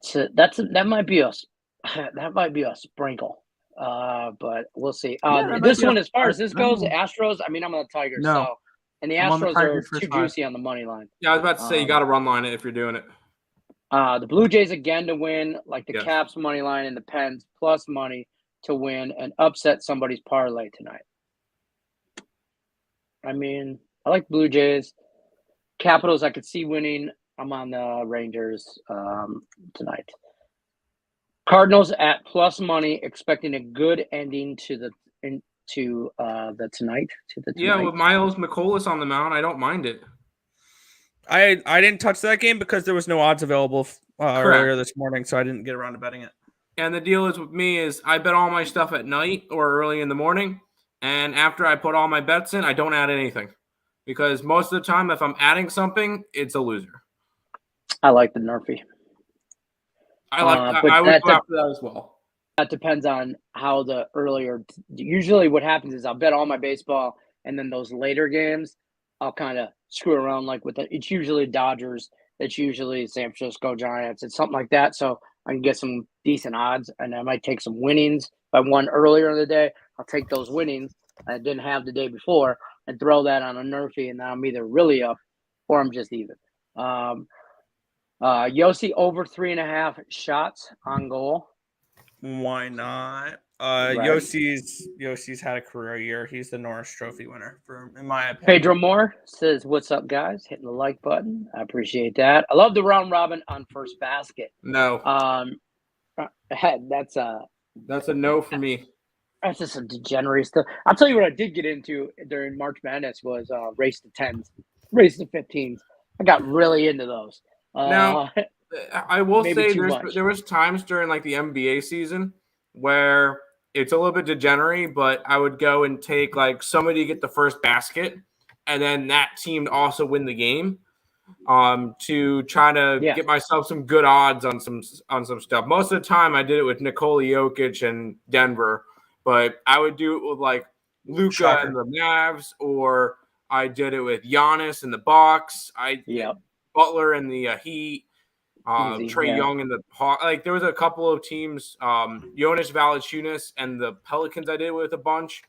so that might be a sprinkle. But we'll see. This one, as far as this goes, the Astros. I mean, I'm on the Tigers. No. So, and the Astros are too juicy on the money line. Yeah, I was about to say you got to run line it if you're doing it. The Blue Jays again to win, like the Caps money line and the Pens plus money to win and upset somebody's parlay tonight. I mean, I like Blue Jays. Capitals I could see winning. I'm on the Rangers tonight. Cardinals at plus money, expecting a good ending to the tonight. Yeah, with Miles McCollus on the mound, I don't mind it. I didn't touch that game because there was no odds available earlier this morning, so I didn't get around to betting it. And the deal is with me is I bet all my stuff at night or early in the morning, and after I put all my bets in, I don't add anything because most of the time, if I'm adding something, it's a loser. I like the Nerfy. I would go after that as well. That depends on how the earlier. Usually, what happens is I'll bet all my baseball, and then those later games, I'll kind of screw around it's usually Dodgers, it's usually San Francisco Giants, it's something like that. So I can get some decent odds, and I might take some winnings. If I won earlier in the day, I'll take those winnings I didn't have the day before and throw that on a Nerfy, and now I'm either really up or I'm just even. Yossi over 3.5 shots on goal. Why not? Yossi's had a career year. He's the Norris Trophy winner, in my opinion. Pedro Moore says, "What's up, guys?" Hitting the like button. I appreciate that. I love the round robin on first basket. No. That's a no for me. That's just some degenerate stuff. I'll tell you what I did get into during March Madness was race to 10s, race to 15s. I got really into those. Now, I will say there was times during like the NBA season where it's a little bit degenerate, but I would go and take like somebody to get the first basket and then that team to also win the game to try to get myself some good odds on some stuff. Most of the time I did it with Nikola Jokic and Denver, but I would do it with like Luka and the Mavs, or I did it with Giannis and the Bucks. Butler and the Heat. Trae Young and the Hawks. There was a couple of teams, Jonas Valanciunas and the Pelicans I did with a bunch.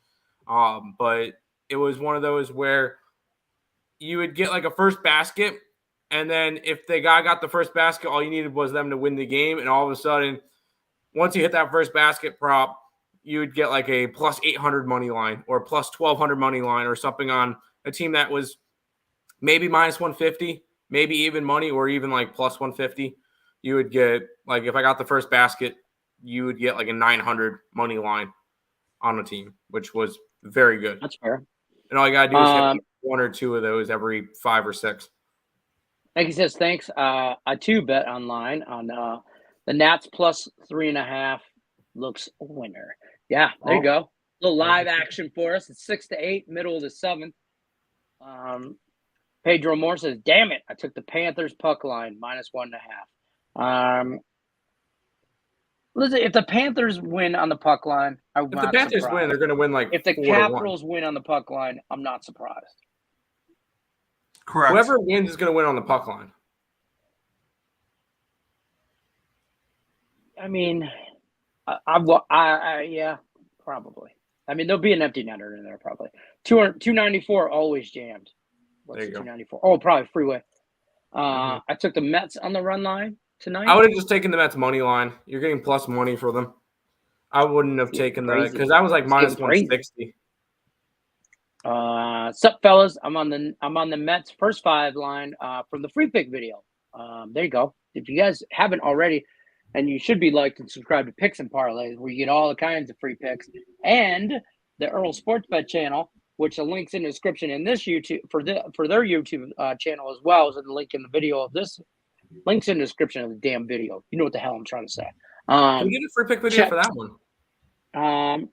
But it was one of those where you would get like a first basket And then if the guy got the first basket, all you needed was them to win the game. And all of a sudden, once you hit that first basket prop, you would get like a plus 800 money line or plus 1200 money line or something on a team that was maybe minus 150, maybe even money or even like plus 150. You would get, like, if I got the first basket, you would get like a 900 money line on a team, which was very good. That's fair. And all you got to do is hit one or two of those every 5 or 6. Like he says, thanks. I too bet online on the Nats plus 3.5 looks a winner. Yeah, there you go. A little live action for us. It's 6-8, middle of the 7th. Pedro Moore says, "Damn it! I took the Panthers puck line minus 1.5." Listen, if the Panthers win on the puck line, if the Panthers win, they're going to win like. If the Capitals win on the puck line, I'm not surprised. Correct. Whoever wins is going to win on the puck line. I mean, yeah, probably. I mean, there'll be an empty netter in there probably. 294 always jammed. What's there you 294? Oh, probably freeway. I took the Mets on the run line tonight. I would have just taken the Mets money line. You're getting plus money for them. I wouldn't have taken that because that was like minus 160. Sup, fellas? I'm on the Mets first 5 line from the free pick video. There you go. If you guys haven't already, and you should be liked and subscribed to Picks and Parlays, where you get all kinds of free picks, and the Earl Sports Bet channel, which the link's in the description in this YouTube for their YouTube channel as well as in the link in the video of this. Link's in the description of the damn video. You know what the hell I'm trying to say. Can we get a free pick video for that one?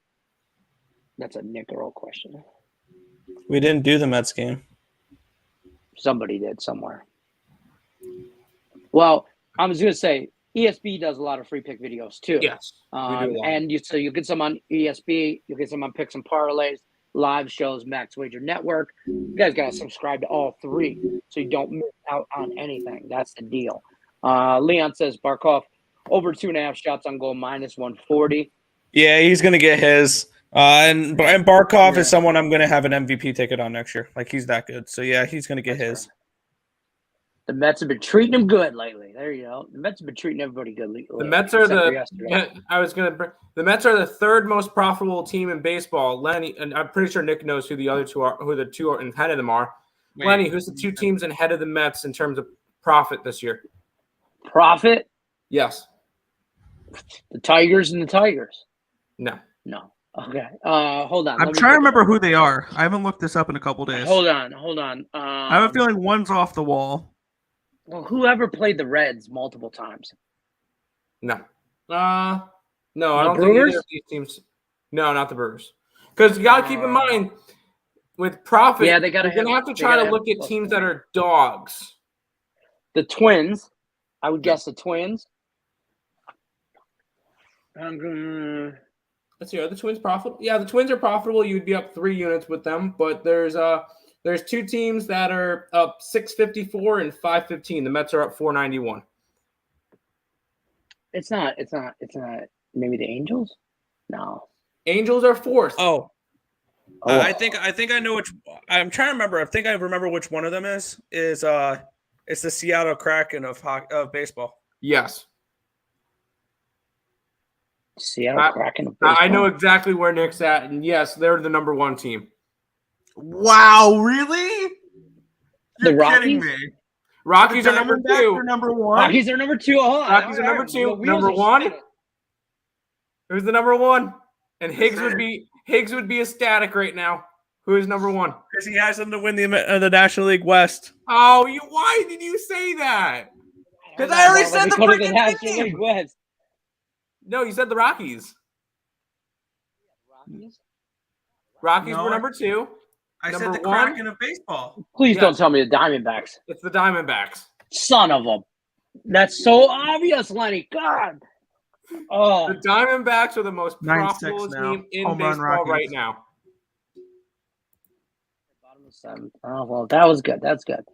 That's a Nick Earl question. We didn't do the Mets game. Somebody did somewhere. Well, I was going to say ESB does a lot of free pick videos too. Yes, and you'll get some on ESB, you'll get some on Picks and Parlays, live shows, Max Wager Network. You guys got to subscribe to all 3 so you don't miss out on anything. That's the deal. Leon says Barkov over 2.5 shots on goal minus 140. Yeah, he's going to get his. And Barkov is someone I'm going to have an MVP ticket on next year. Like, he's that good. So, yeah, he's going to get his. Right. The Mets have been treating him good lately. There you go. The Mets have been treating everybody good lately. The Mets are the Mets are the 3rd most profitable team in baseball. Lenny, and I'm pretty sure Nick knows who the other 2 are, who the 2 are ahead of them are. Wait, Lenny, who's the 2 teams ahead of the Mets in terms of profit this year? Profit? Yes. The Tigers and the Tigers. No. Okay. Hold on. I'm trying to remember who they are. I haven't looked this up in a couple days. Hold on. I have a feeling one's off the wall. Well, whoever played the Reds multiple times? No. No, I don't think either of these teams. No, not the Brewers. Because you got to keep in mind, with profit, you're going to have to try to look at teams that are dogs. The Twins. I would guess the Twins. Let's see. Are the Twins profitable? Yeah, the Twins are profitable. You'd be up 3 units with them, but there's 2 teams that are up 654 and 515. The Mets are up 491. It's not. Maybe the Angels? No. Angels are 4th. Oh. I think I know which. I'm trying to remember. I think I remember which one of them is. It's the Seattle Kraken of baseball. Yes. Seattle Kraken of baseball. I know exactly where Nick's at, and yes, they're the number 1 team. Wow, really? The Rockies? Rockies are number 2. Number 1. Rockies are number 2. Hold on. Rockies are number 2. Number 1. Who's the number 1? And Higgs would be ecstatic right now. Who is number 1? Because he has them to win the National League West. Oh, why did you say that? Because I already said the freaking National League West. No, you said the Rockies. Rockies were number 2. I said the Kraken of baseball. Please don't tell me the Diamondbacks. It's the Diamondbacks. Son of them. That's so obvious, Lenny. God. Oh. The Diamondbacks are the most profitable team in baseball right now. Bottom of 7th. Oh, well, that was good. That's good.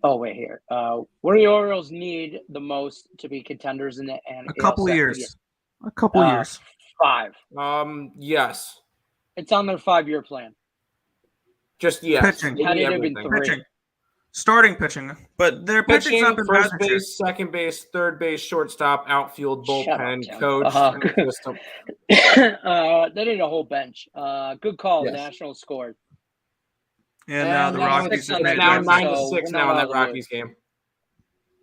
Wait here. What do the Orioles need the most to be contenders in the A couple years. 5. Yes. It's on their 5-year plan. Just yes. Pitching. Pitching. Starting pitching, but their pitching's not been first bad this year. base, second base, third base, shortstop, outfield, bullpen, Tim. coach. They need a whole bench. Good call. Yes. Nationals scored. And now the Rockies are It's playing now great, 9-6 so now in that we're not Rockies game.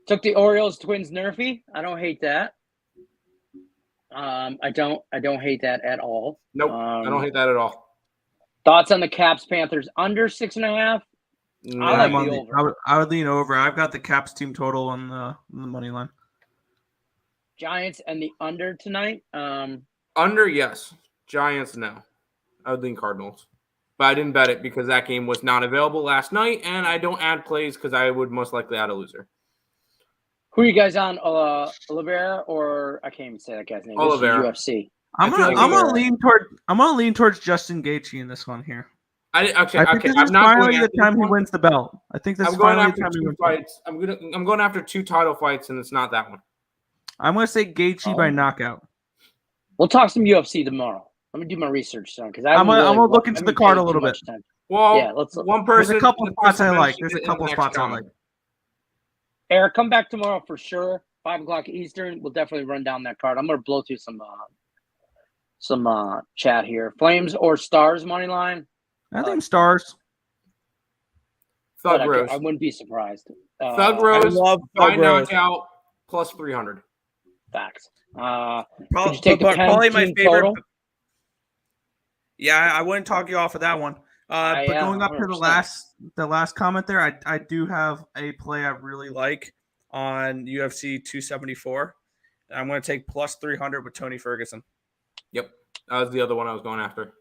Took the Orioles Twins nerfy. I don't hate that. I don't hate that at all. Nope, I don't hate that at all. Thoughts on the Caps Panthers under 6.5? No. I like the over. I would lean over. I've got the Caps team total on the money line. Giants and the under tonight. Under, yes. Giants, no. I would lean Cardinals. But I didn't bet it because that game was not available last night, and I don't add plays because I would most likely add a loser. Who are you guys on? Oliveira or I can't even say that guy's name. Oliveira. This is UFC. I'm gonna lean towards Justin Gaethje in this one here. I think this is finally the time he wins the belt. I think this is finally the time he wins fights. I'm going after 2 title fights, and it's not that one. I'm gonna say Gaethje by knockout. We'll talk some UFC tomorrow. Let me do my research, son, because I'm gonna look into the card a little bit. Well, yeah, let's. One person. There's a couple spots I like. Eric, come back tomorrow for sure. 5:00 Eastern. We'll definitely run down that card. I'm gonna blow through some chat here. Flames or Stars money line? I think Stars. Thug Rose. I wouldn't be surprised. Thug Rose. By knockout plus 300. Facts. Probably my favorite. Total? Yeah, I wouldn't talk you off of that one. But going up 100%. To the last comment there, I do have a play I really like on UFC 274. I'm going to take plus 300 with Tony Ferguson. Yep, that was the other one I was going after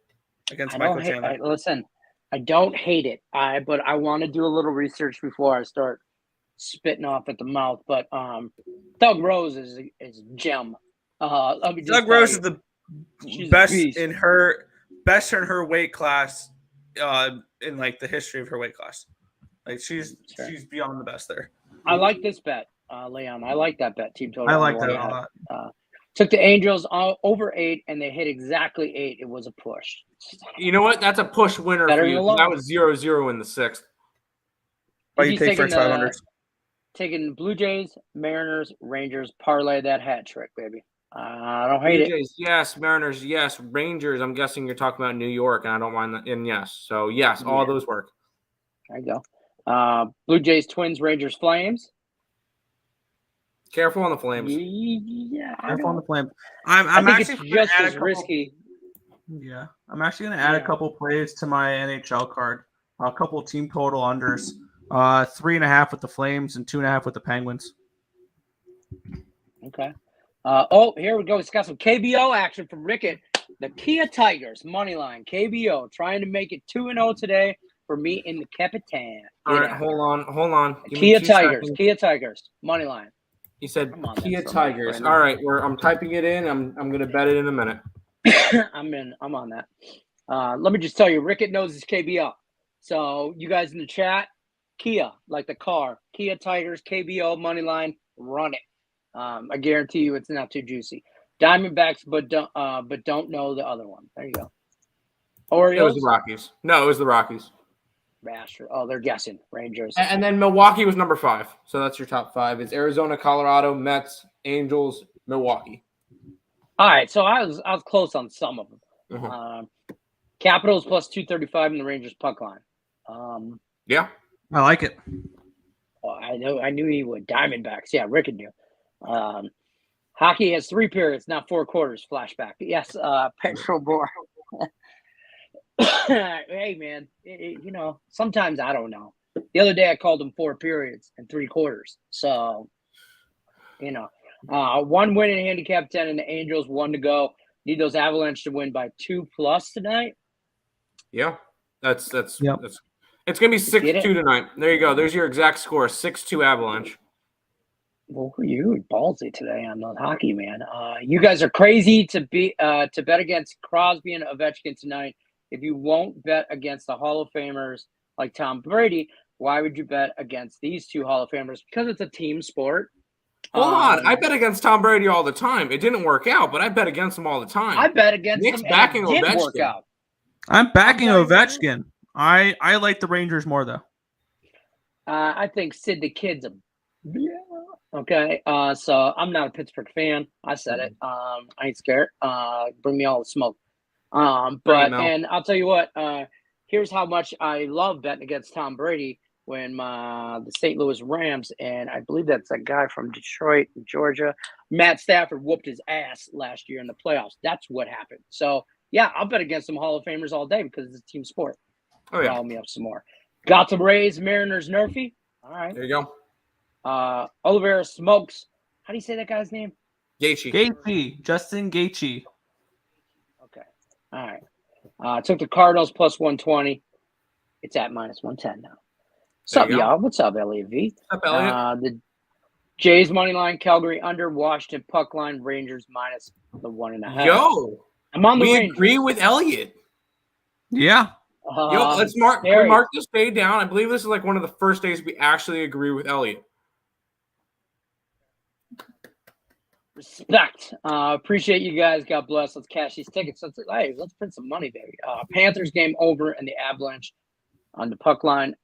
against Michael Chandler. Listen, I don't hate it. But I want to do a little research before I start spitting off at the mouth. But Thug Rose is a gem. Thug Rose is the best in her weight class. In like the history of her weight class, like she's beyond the best there. I like this bet, Leon. I like that bet. Team total. I like that a lot. Took the Angels over 8, and they hit exactly 8. It was a push. You know what? That's a push winner for you. That was 0-0 in the 6th. Oh, you take first 500. Taking Blue Jays, Mariners, Rangers, parlay that hat trick, baby. I don't hate Blue Jays, yes. Mariners, yes. Rangers, I'm guessing you're talking about New York, and I don't mind that. And yes. So, yes, all those work. There you go. Blue Jays, Twins, Rangers, Flames. Careful on the Flames. Yeah. Careful on the Flames. I think it's just as risky. Yeah. I'm actually going to add a couple plays to my NHL card. A couple team total unders. 3.5 with the Flames and 2.5 with the Penguins. Okay. Here we go. It's got some KBO action from Rickett. The Kia Tigers money line. KBO trying to make it 2-0 today for me in the Capitan. All right, hold on. Kia Tigers money line. He said Kia Tigers. All right, I'm typing it in. I'm going to bet it in a minute. I'm on that. Let me just tell you, Rickett knows his KBO. So you guys in the chat, Kia, like the car, Kia Tigers, KBO money line, run it. I guarantee you it's not too juicy. Diamondbacks, but don't know the other one. There you go. Orioles. It was the Rockies. No, it was the Rockies. Master. Oh, they're guessing. Rangers. And then Milwaukee was number 5. So that's your top 5. It's Arizona, Colorado, Mets, Angels, Milwaukee. All right. So I was close on some of them. Mm-hmm. Capitals plus 235 in the Rangers puck line. Yeah, I like it. Well, I knew he would. Diamondbacks. Yeah, Rick knew. Hockey has 3 periods, not 4 quarters. Flashback. Yes, petrol bore. Hey, man, sometimes I don't know. The other day I called them 4 periods and 3 quarters. So, 1 win in handicap 10 and the Angels 1 to go. Need those Avalanche to win by 2+ tonight. Yeah, that's it's gonna be 6-2 tonight. There you go. There's your exact score: 6-2 Avalanche. Well, you ballsy today on the hockey, man. You guys are crazy to bet against Crosby and Ovechkin tonight. If you won't bet against the Hall of Famers like Tom Brady, why would you bet against these 2 Hall of Famers? Because it's a team sport. Hold on. I bet against Tom Brady all the time. It didn't work out, but I bet against him all the time. I bet against him backing and it did Ovechkin. work out. I'm backing Ovechkin. I like the Rangers more, though. I think Sid the Kid's a okay. So I'm not a Pittsburgh fan. I said it. I ain't scared. Bring me all the smoke. But and I'll tell you what. Here's how much I love betting against Tom Brady when the St. Louis Rams, and I believe that's a guy from Detroit, Georgia, Matt Stafford whooped his ass last year in the playoffs. That's what happened. So yeah, I'll bet against some Hall of Famers all day because it's a team sport. Oh yeah. Rile me up some more. Got the Rays, Mariners, Nerfy. All right. There you go. Oliveira Smokes. How do you say that guy's name? Gaethje. Justin Gaethje. Okay. All right. Took the Cardinals plus 120. It's at minus 110 now. What's up, y'all? What's up, Elliot V? What's up, Elliot? The Jays money line, Calgary under, Washington puck line, Rangers minus the 1.5. Yo, I'm on the we Rangers. agree with Elliot. Yeah. Yo, let's mark this day down. I believe this is like one of the first days we actually agree with Elliot. Respect. Appreciate you guys. God bless. Let's cash these tickets. Let's print some money, baby. Panthers game over and the Avalanche on the puck line.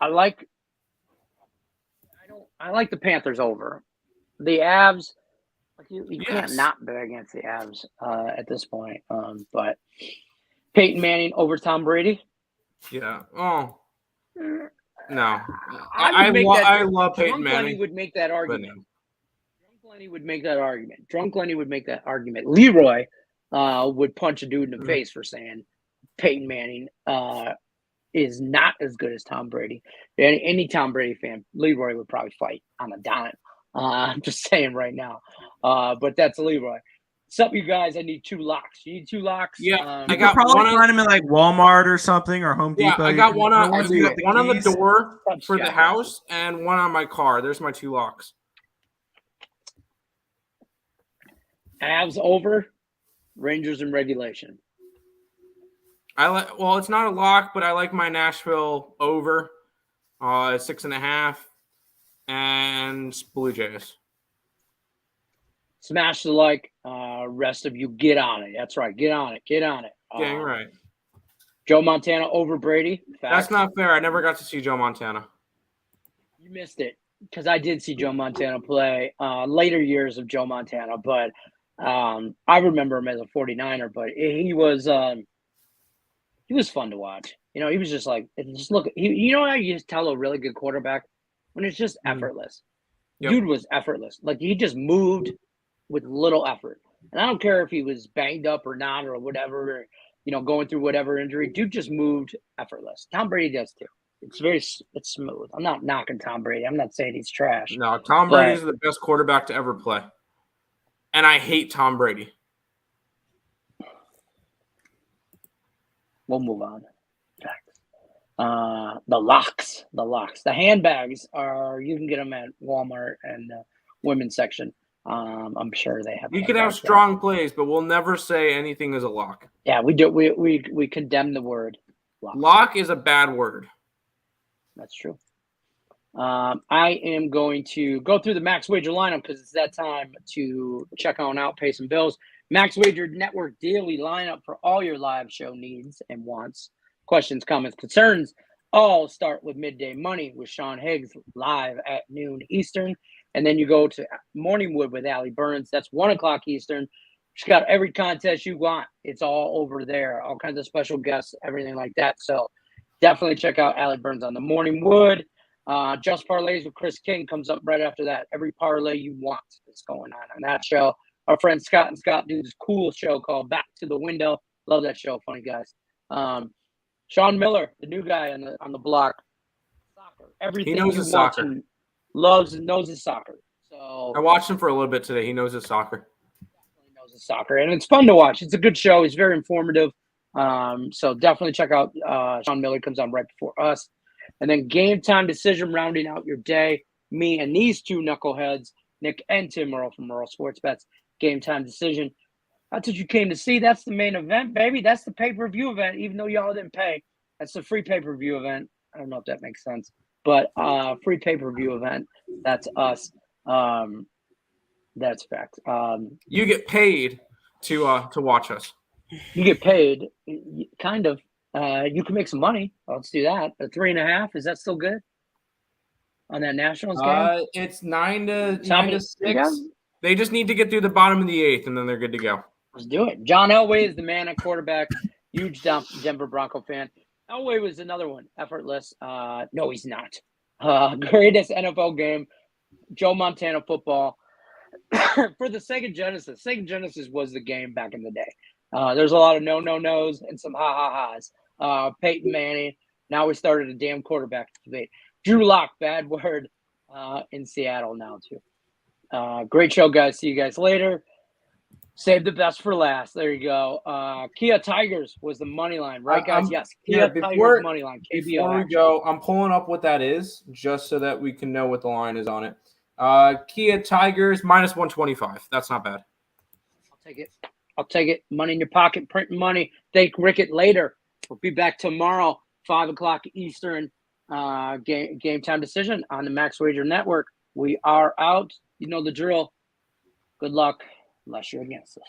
I like the Panthers over. The Avs, you can't not bet against the Avs at this point. But Peyton Manning over Tom Brady. Yeah. Oh. No. I love Peyton Drunk Manning. Lenny would make that argument. No. Drunk Lenny would make that argument. Leroy would punch a dude in the face for saying Peyton Manning is not as good as Tom Brady. Any Tom Brady fan, Leroy would probably fight on a dime. I'm just saying right now. But that's Leroy. What's up, you guys? I need 2 locks. You need 2 locks? Yeah, I got probably find them in like Walmart or something or Home Depot. I got one on the door for the house and one on my car. There's my 2 locks. Avs over, Rangers in regulation. It's not a lock, but I like my Nashville over 6.5 and Blue Jays. Smash the like. Rest of you, get on it. That's right. Get on it. Dang right. Joe Montana over Brady. Facts. That's not fair. I never got to see Joe Montana. You missed it because I did see Joe Montana play later years of Joe Montana, but I remember him as a 49er, but he was fun to watch. You know, he was just like, you know how you just tell a really good quarterback when it's just effortless. Yep. Dude was effortless. Like he just moved with little effort. And I don't care if he was banged up or not or whatever, or, going through whatever injury. Dude just moved effortless. Tom Brady does too. It's smooth. I'm not knocking Tom Brady. I'm not saying he's trash. No, Tom Brady is the best quarterback to ever play. And I hate Tom Brady. We'll move on. The locks. The handbags you can get them at Walmart and the women's section. I'm sure they have. You can have strong plays, but we'll never say anything is a lock. Yeah, we do. We condemn the word lock. Lock is a bad word. That's true. I am going to go through the Max Wager lineup because it's that time to check on out, pay some bills. Max Wager Network daily lineup for all your live show needs and wants. Questions, comments, concerns. All start with Midday Money with Sean Higgs live at noon Eastern. And then you go to Morningwood with Allie Burns. That's 1 o'clock Eastern. She's got every contest you want. It's all over there. All kinds of special guests, everything like that. So definitely check out Allie Burns on the Morningwood. Just Parlays with Chris King comes up right after that. Every parlay you want is going on that show. Our friend Scott and Scott do this cool show called Back to the Window. Love that show. Funny guys. Sean Miller, the new guy on the block. Soccer. Everything he knows you his want soccer. to loves and knows his soccer. So I watched him for a little bit today. He knows his soccer. Definitely knows his soccer, and it's fun to watch. It's a good show. He's very informative. So definitely check out Sean Miller. Comes on right before us, and then Game Time Decision rounding out your day. Me and these 2 knuckleheads, Nick and Tim Merle from Merle Sports Bets. Game Time Decision. That's what you came to see. That's the main event, baby. That's the pay-per-view event, even though y'all didn't pay. That's the free pay-per-view event. I don't know if that makes sense. But free pay-per-view event, that's us. That's fact. You get paid to watch us. You get paid, kind of. You can make some money. Let's do that. A 3.5, is that still good? on that Nationals game? It's 9-6. Yeah. They just need to get through the bottom of the 8th, and then they're good to go. Let's do it. John Elway is the man at quarterback. Huge Denver Bronco fan. Elway was another one. Effortless. No, he's not. Greatest NFL game. Joe Montana football. For the Sega Genesis. Sega Genesis was the game back in the day. There's a lot of no-nos and some ha-ha-has. Peyton Manning. Now we started a damn quarterback debate. Drew Lock, bad word, in Seattle now too. Great show, guys. See you guys later. Save the best for last. There you go. Kia Tigers was the money line, right, guys? Yes. Kia Tigers money line. Before we go, I'm pulling up what that is just so that we can know what the line is on it. Kia Tigers -125. That's not bad. I'll take it. Money in your pocket, printing money. Thank Rickett later. We'll be back tomorrow, 5 o'clock Eastern. Game time decision on the Max Wager Network. We are out. You know the drill. Good luck, unless you're against us.